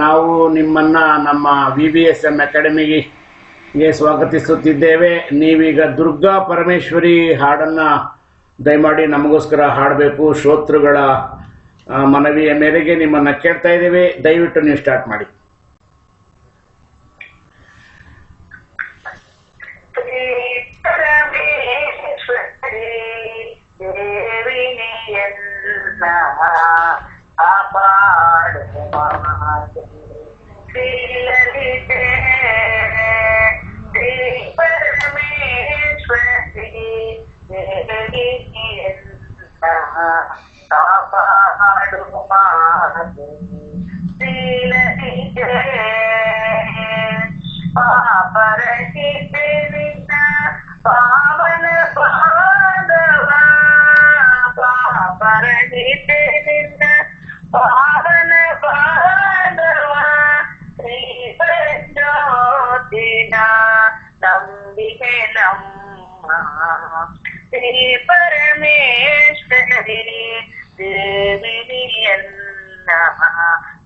ನಾವು ನಿಮ್ಮನ್ನ ನಮ್ಮ VBSM ಅಕಾಡೆಮಿಗೆ ಸ್ವಾಗತಿಸುತ್ತಿದ್ದೇವೆ. ನೀವೀಗ ದುರ್ಗಾ ಪರಮೇಶ್ವರಿ ಹಾಡನ್ನು ದಯಮಾಡಿ ನಮಗೋಸ್ಕರ ಹಾಡಬೇಕು. ಶ್ರೋತೃಗಳ ಮನವಿಯ ಮೇರೆಗೆ ನಿಮ್ಮನ್ನು ಕೇಳ್ತಾ ಇದ್ದೇವೆ. ದಯವಿಟ್ಟು ನೀವು ಸ್ಟಾರ್ಟ್ ಮಾಡಿ. ಪಾವನ ಬಾಂಧವ ಪಾಪರಹಿತನಿಂದ ಪಾವನ ಬಾಂಧವ ಶ್ರೀ ಜ್ಯೋತಿನ ನಂಬಿಕೆ ನಮ್ಮ ಶ್ರೀ ಪರಮೇಶ್ವರಿ ದೇವಿಯನ್ನ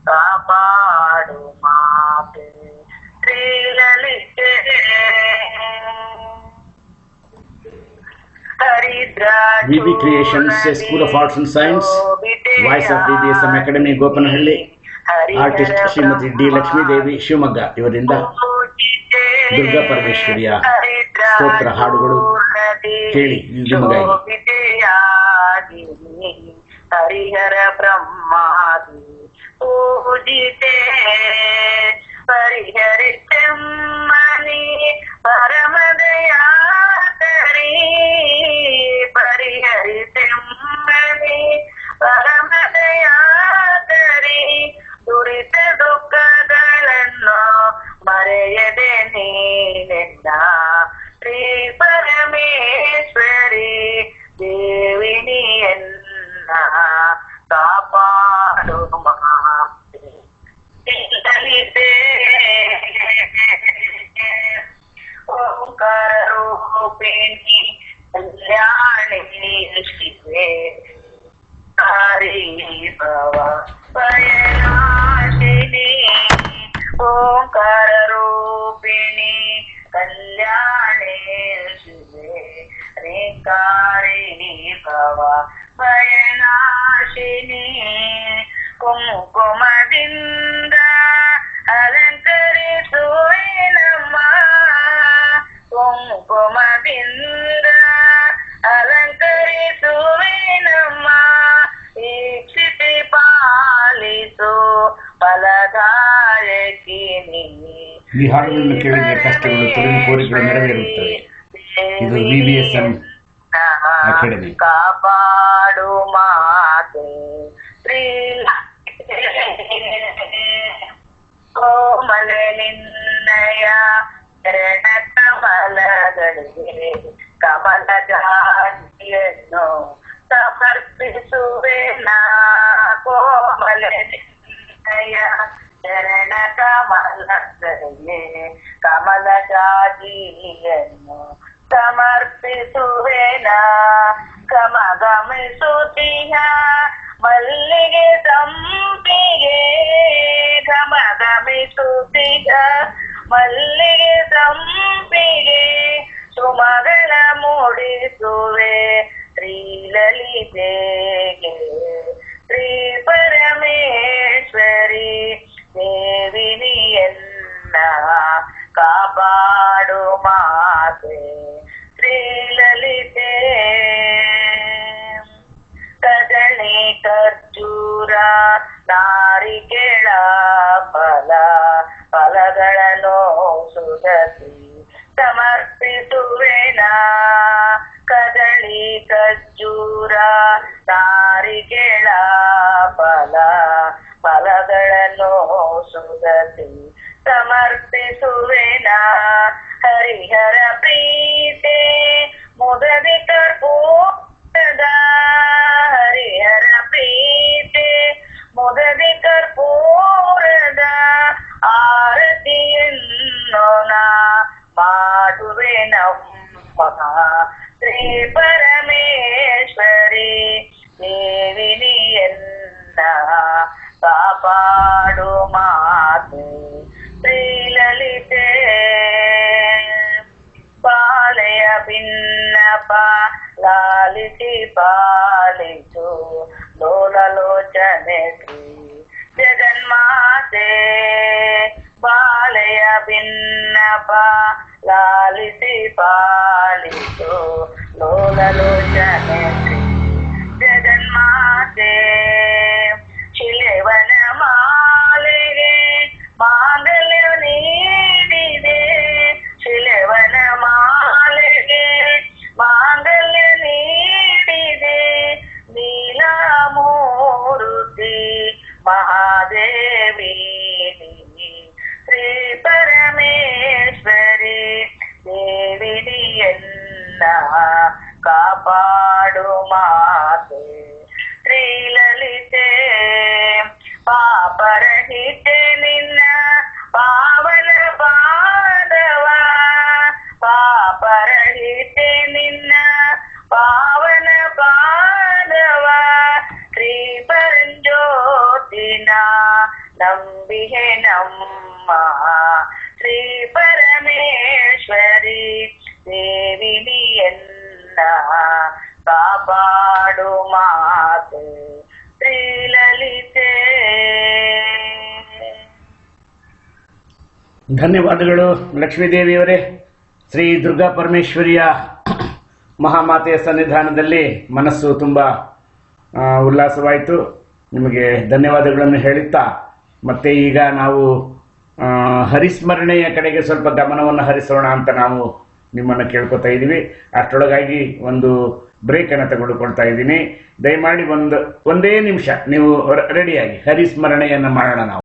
ಕಾಪಾಡು ಮಾತೆ Shri ಲಲಿತೆ. VB Creations, a School of Arts and Science, Voice of VBSM Academy, Gopanahalli. Artist Shrimati D Lakshmi Devi, Shivamogga. ಇವರಿಂದ ದುರ್ಗಾ ಪರಮೇಶ್ವರಿಯ ಸ್ತೋತ್ರ ಹಾಡುಗಳು ಕೇಳಿ ನಿಮಗಾಗಿ. ಹರಿಹರ ಬ್ರಹ್ಮಾದಿ ಪೂಜಿತೆ ಪರಿಹರಿಸಮ್ಮನಿ ಪರಮದಯಾತರಿ ಪರಿಹರಿಸಮ್ಮನಿ ಪರಮದಯಾತರಿ ದುರಿತ ದುಃಖಗಳನ್ನು ಮರೆಯದೆ ನೀನೆನ್ನ ಶ್ರೀ ಪರಮೇಶ್ವರಿ ದೇವಿನಿಯನ್ನ ಕಾಪಾಡು ಮಾತೆ ಲಲಿತೆ. ಓಂಕಾರ ರೂಪಿಣಿ ಕಲ್ಯಾಣಿ ಶಿವೆ ಹರಿ ಭವ ಭಯನಾಶಿನಿ. ಓಂಕಾರ ರೂಪಿಣಿ ಕಲ್ಯಾಣಿ ಶಿವೆ ರೇಕಾರಿ ಭವ ಭಯನಾಶಿನಿ. ಕುಂಕುಮದಿಂದ ಅಲಂಕರಿಸುವೆ ನಮ್ಮ ಕುಂಕುಮದಿಂದ ಅಲಂಕರಿಸುವೆ ನಮ್ಮ ಈಕ್ಷಿತಿ ಪಾಲಿಸು ಫಲದಾಯಕಿನಿ. ಈ ಹಾಡುಗಳನ್ನು ಕೇಳಿದರೆ ಕಷ್ಟಗಳು ತೊಲಗಿ ಕೋರಿಕೆಗಳು ನೆರವೇರುತ್ತವೆ. ಇದು VBSM ಅಕಾಡೆಮಿ. ಕಾಪಾಡು ಮಾತೆ ಶ್ರೀ ಕೋಮಲ ನಿನ್ನಯ ಚರಣ ಕಮಲಗಳಿಗೆ ಕಮಲ ಜಾತಿಯನ್ನು ಸಮರ್ಪಿಸುವೆ ನಾ. ಕೋಮಲ ನಿನ್ನಯ ಚರಣ ಕಮಲಗಳಿಗೆ ಕಮಲ ಜಾತಿಯನ್ನು ಸಮರ್ಪಿಸುವೆ ನಾ. ಗಮಗಮಿಸುತ್ತೀಯ ಮಲ್ಲಿಗೆ ಸಂಪಿಗೆ ಗಮಗಮಿಸುತ್ತೀಯ ಮಲ್ಲಿಗೆ ಸಂಪಿಗೆ ಸುಮಗಳ ಮೂಡಿಸುವೆ ಶ್ರೀ ಲಲಿತೆಗೆ ಶ್ರೀ ಪರಮೇಶ್ವರಿ ದೇವಿನಿಯನ್ನ ಕಾಪಾಡು ಮಾತೆ ಶ್ರೀ ಲಲಿತೆ. ಕದಳಿ ಖರ್ಜೂರ ನಾರಿಕೆಳ ಫಲಗಳನ್ನು ಸುಧಸಿ ಸಮರ್ಪಿಸುವೆ ನಾ. ಕದಳಿ ಖರ್ಜೂರ ನಾರಿಕೆಳ ಫಲಗಳನ್ನು ಸುಧಸಿ ಸಮರ್ಪಿಸುವೆ ನಾ. ಹರಿಹರ ಪ್ರೀತೆ ಮುದದಿ ಕರ್ಪೂರದ ಹರಿಹರ ಪ್ರೀತೆ ಮುದದಿ ಕರ್ಪೂರದ ಆರತಿಯನ್ನು ನಾ ಮಾಡುವೆ ನಮ್ಮ ಶ್ರೀ ಪರಮೇಶ್ವರಿ ದೇವಿನಿಯನ್ನ ಕಾಪಾಡು ಮಾ ಲಾಲಿಸಿ ಪಾಲಿಸು ಲೋಲಲೋಚನೆ ಶ್ರೀ ಜಗನ್ಮಾತೆ ಬಾಲೆಯ ಭಿನ್ನಪ ಲಾಲಿಸಿ ಪಾಲಿಸು ಲೋಲಲೋಚನೆ ಶ್ರೀ ಜಗನ್ಮಾತೆ ಶಿಲೆವನ ಮಾಲೆಗೆ ಮಾಂಗಲ್ಯ ನೀಡಿದೆ ಶಿಲೆವನ ಮಾಲೆಗೆ ಮಾಂಗಲ್ಯ ನೀಡಿದೆ ನೀಲಮೂರುತಿ ಮಹಾದೇವಿ ಶ್ರೀ ಪರಮೇಶ್ವರಿ ದೇವಿನಿಯನ್ನ ಕಾಪಾಡು ಮಾತೆ ಶ್ರೀಲಲಿತೆ ಪಾಪರಹಿತೆ ನಿನ್ನ ಪಾವನ ಪಾದವ ಪಾಪರಹಿತೆ ನಿನ್ನ ಪಾವನ ಪಾದವ ಶ್ರೀ ಪರಂಜ್ಯೋತಿನ ನಂಬಿಹೆ ನಮ್ಮ ಶ್ರೀ ಪರಮೇಶ್ವರಿ ದೇವಿನಿಯನ್ನ ಕಾಪಾಡು ಮಾತೆ ಶ್ರೀಲಲಿತೆ. ಧನ್ಯವಾದಗಳು ಲಕ್ಷ್ಮೀದೇವಿಯವರೇ. ಶ್ರೀ ದುರ್ಗಾ ಪರಮೇಶ್ವರಿಯ ಮಹಾಮಾತೆಯ ಸನ್ನಿಧಾನದಲ್ಲಿ ಮನಸ್ಸು ತುಂಬ ಉಲ್ಲಾಸವಾಯಿತು. ನಿಮಗೆ ಧನ್ಯವಾದಗಳನ್ನು ಹೇಳುತ್ತಾ ಮತ್ತೆ ಈಗ ನಾವು ಹರಿಸ್ಮರಣೆಯ ಕಡೆಗೆ ಸ್ವಲ್ಪ ಗಮನವನ್ನು ಹರಿಸೋಣ ಅಂತ ನಾವು ನಿಮ್ಮನ್ನು ಕೇಳ್ಕೊತಾ ಇದ್ದೀವಿ. ಅಷ್ಟರೊಳಗಾಗಿ ಒಂದು ಬ್ರೇಕನ್ನು ತೆಗೆದುಕೊಳ್ತಾ ಇದ್ದೀನಿ. ದಯಮಾಡಿ ಒಂದೇ ನಿಮಿಷ ನೀವು ರೆಡಿಯಾಗಿ ಹರಿಸ್ಮರಣೆಯನ್ನು ಮಾಡೋಣ ನಾವು.